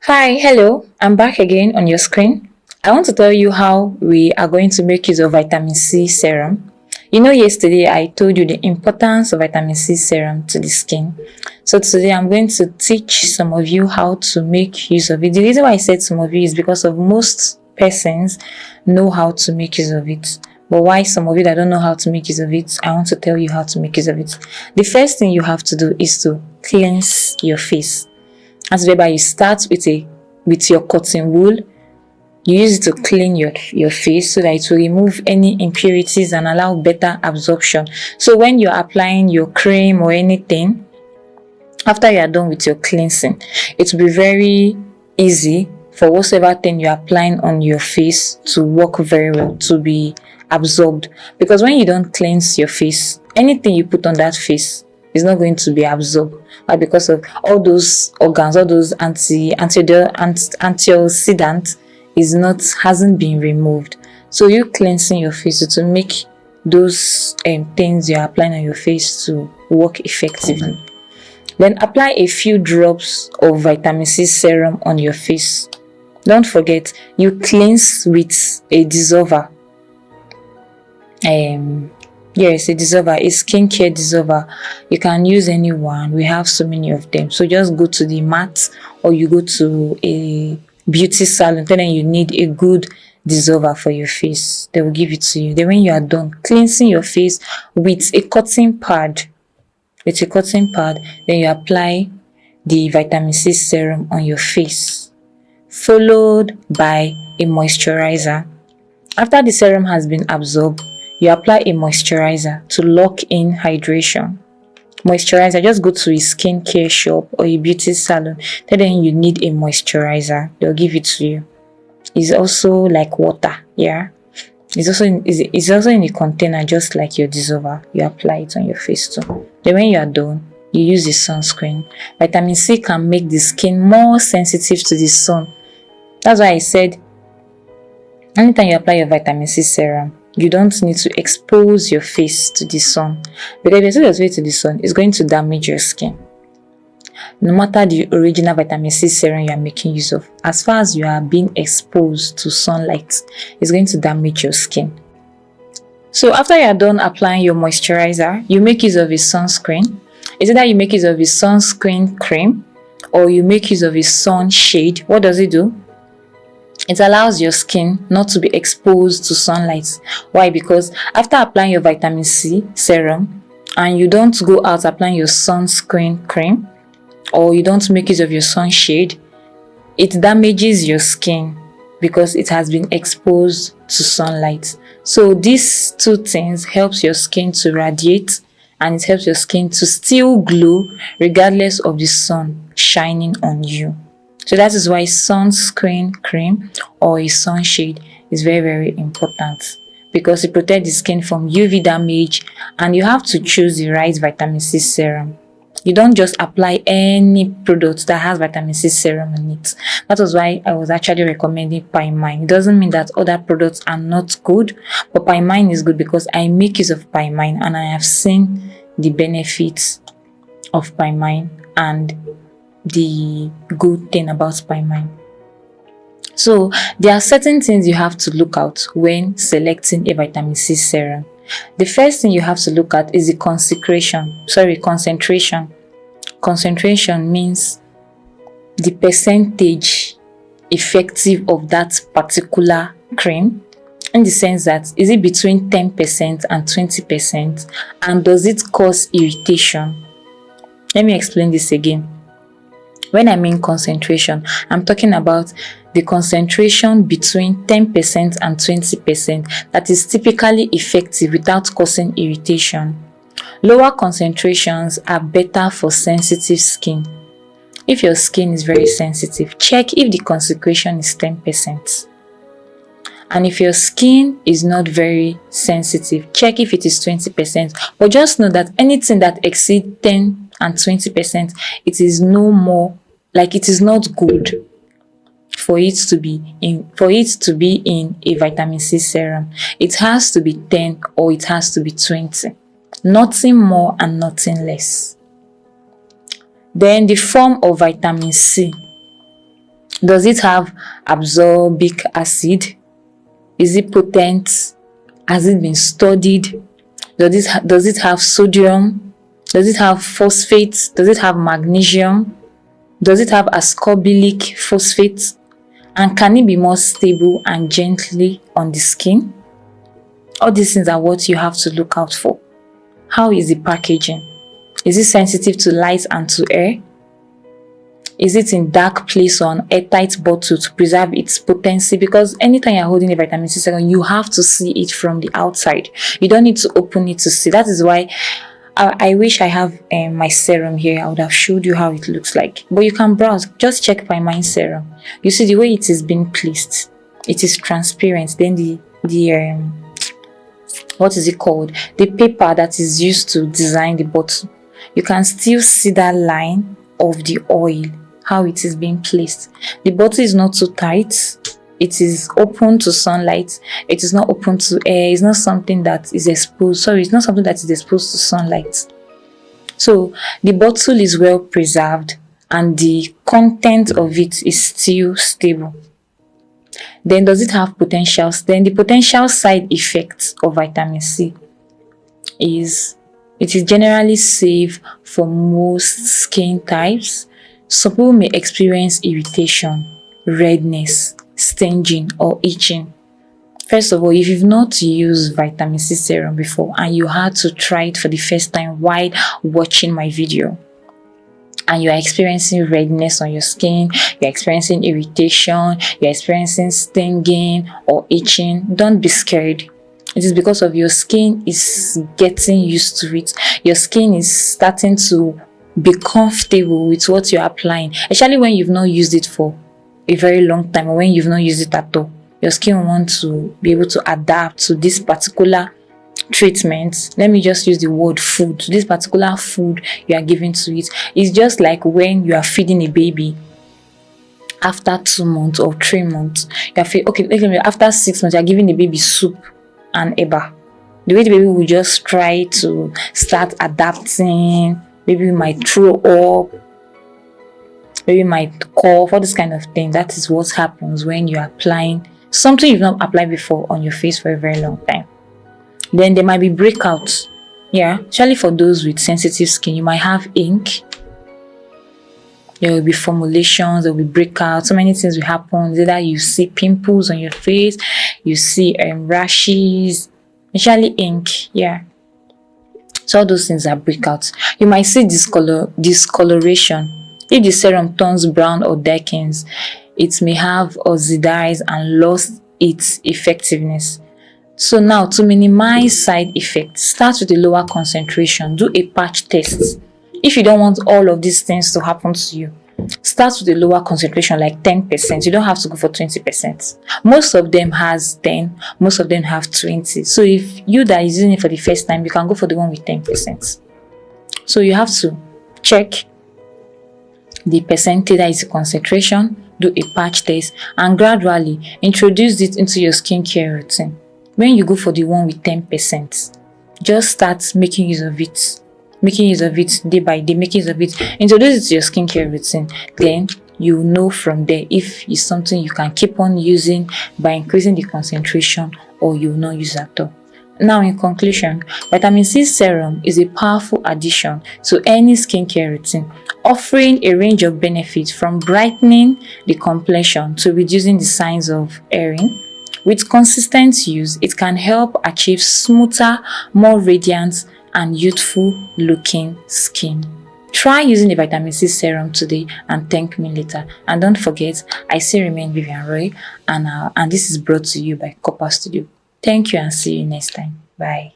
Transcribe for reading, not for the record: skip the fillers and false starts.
Hi, hello. I'm back again on your screen. I want to tell you how we are going to make use of vitamin C serum. Yesterday I told you the importance of vitamin C serum to the skin. So today I'm going to teach some of you how to make use of it. The reason why I said some of you is because of most persons know how to make use of it. But why some of you that don't know how to make use of it, I want to tell you how to make use of it. The first thing you have to do is to cleanse your face. As whereby you start with your cotton wool. You use it to clean your face so that it will remove any impurities and allow better absorption. So when you're applying your cream or anything, after you are done with your cleansing, it will be very easy for whatever thing you're applying on your face to work very well, to be absorbed. Because when you don't cleanse your face, anything you put on that face is not going to be absorbed. Why? Because of all those organs, all those antioxidants hasn't been removed. So you cleansing your face to make those things you're applying on your face to work effectively. Then apply a few drops of vitamin C serum on your face. Don't forget, you cleanse with a dissolver. Yes, a dissolver, a skincare dissolver. You can use any one. We have so many of them. So just go to the mat or you go to a beauty salon. Then you need a good dissolver for your face. They will give it to you. Then when you are done cleansing your face with a cotton pad, then you apply the vitamin C serum on your face, followed by a moisturizer. After the serum has been absorbed, you apply a moisturizer to lock in hydration. Moisturizer, just go to a skincare shop or a beauty salon. Then you need a moisturizer. They'll give it to you. It's also like water, yeah. It's also in a container, just like your dissolver. You apply it on your face too. Then when you are done, you use the sunscreen. Vitamin C can make the skin more sensitive to the sun. That's why I said anytime you apply your vitamin C serum, you don't need to expose your face to the sun, because if you expose your face to the sun, it's going to damage your skin. No matter the original vitamin C serum you are making use of, as far as you are being exposed to sunlight, it's going to damage your skin. So after you are done applying your moisturizer, you make use of a sunscreen. It's either you make use of a sunscreen cream or you make use of a sunshade. What does it do? It allows your skin not to be exposed to sunlight. Why? Because after applying your vitamin C serum and you don't go out applying your sunscreen cream or you don't make use of your sunshade, it damages your skin because it has been exposed to sunlight. So these two things helps your skin to radiate and it helps your skin to still glow regardless of the sun shining on you. So that is why sunscreen cream or a sunshade is very, very important, because it protects the skin from UV damage and you have to choose the right vitamin C serum. You don't just apply any product that has vitamin C serum in it. That was why I was actually recommending Pymine. It doesn't mean that other products are not good, but Pymine is good because I make use of Pymine and I have seen the benefits of Pymine and the good thing about Pymine. So there are certain things you have to look out when selecting a vitamin C serum. The first thing you have to look at is the concentration. Concentration means the percentage effective of that particular cream, in the sense that is it between 10% and 20%, and does it cause irritation? Let me explain this again. When I mean concentration, I'm talking about the concentration between 10% and 20% that is typically effective without causing irritation. Lower concentrations are better for sensitive skin. If your skin is very sensitive, check if the concentration is 10%. And if your skin is not very sensitive, check if it is 20%. But just know that anything that exceeds 10 and 20%, it is no more, like it is not good for it to be in a vitamin C serum. It has to be 10 or it has to be 20. Nothing more and nothing less. Then the form of vitamin C. Does it have absorbic acid? Is it potent? Has it been studied? Does it have sodium? Does it have phosphate? Does it have magnesium? Does it have ascorbyl phosphate? And can it be more stable and gently on the skin? All these things are what you have to look out for. How is the packaging? Is it sensitive to light and to air? Is it in dark place or an airtight bottle to preserve its potency? Because anytime you're holding a vitamin C serum, you have to see it from the outside. You don't need to open it to see. That is why I wish I have my serum here. I would have showed you how it looks like. But you can browse. Just check my mind serum. You see the way it is being placed. It is transparent. Then the what is it called? The paper that is used to design the bottle. You can still see that line of the oil, how it is being placed. The bottle is not too tight. It is open to sunlight. It is not open to air. It's not something that is exposed. Sorry, it's not something that is exposed to sunlight. So the bottle is well preserved and the content of it is still stable. Then does it have potentials? Then the potential side effects of vitamin C is it is generally safe for most skin types. Some people may experience irritation, redness, stinging, or itching. First of all, if you've not used vitamin C serum before and you had to try it for the first time while watching my video, and you are experiencing redness on your skin, you're experiencing irritation, you're experiencing stinging or itching, don't be scared. It is because of your skin is getting used to it. Your skin is starting to be comfortable with what you're applying, especially when you've not used it for a very long time or when you've not used it at all. Your skin wants to be able to adapt to this particular treatment. Let me just use the word food. This particular food you are giving to it. It's just like when you are feeding a baby after 2 months or 3 months. After 6 months, you are giving the baby soup and eba. The way the baby will just try to start adapting, baby might throw up, baby might cough, all this kind of thing. That is what happens when you're applying something you've not applied before on your face for a very long time. Then there might be breakouts. Yeah, especially for those with sensitive skin, you might have ink. There will be formulations, there will be breakouts. So many things will happen. Either you see pimples on your face, you see rashes, especially ink. Yeah. So all those things are breakouts. You might see discoloration. If the serum turns brown or darkens, it may have oxidized and lost its effectiveness. So now, to minimize side effects, start with a lower concentration. Do a patch test. If you don't want all of these things to happen to you, start with a lower concentration, like 10%. You don't have to go for 20%. Most of them has 10, most of them have 20. So if you that is using it for the first time, you can go for the one with 10%. So you have to check the percentage, that is the concentration, do a patch test, and gradually introduce it into your skincare routine. When you go for the one with 10%, just start making use of it. Making use of it day by day, making use of it. Introduce it to your skincare routine. Then you know from there if it's something you can keep on using by increasing the concentration or you will not use at all. Now, in conclusion, vitamin C serum is a powerful addition to any skincare routine, offering a range of benefits from brightening the complexion to reducing the signs of aging. With consistent use, it can help achieve smoother, more radiant, and youthful looking skin. Try using the vitamin C serum today and thank me later. And don't forget, I still remain Vivian Roy, and this is brought to you by Copper Studio. Thank you and see you next time. Bye.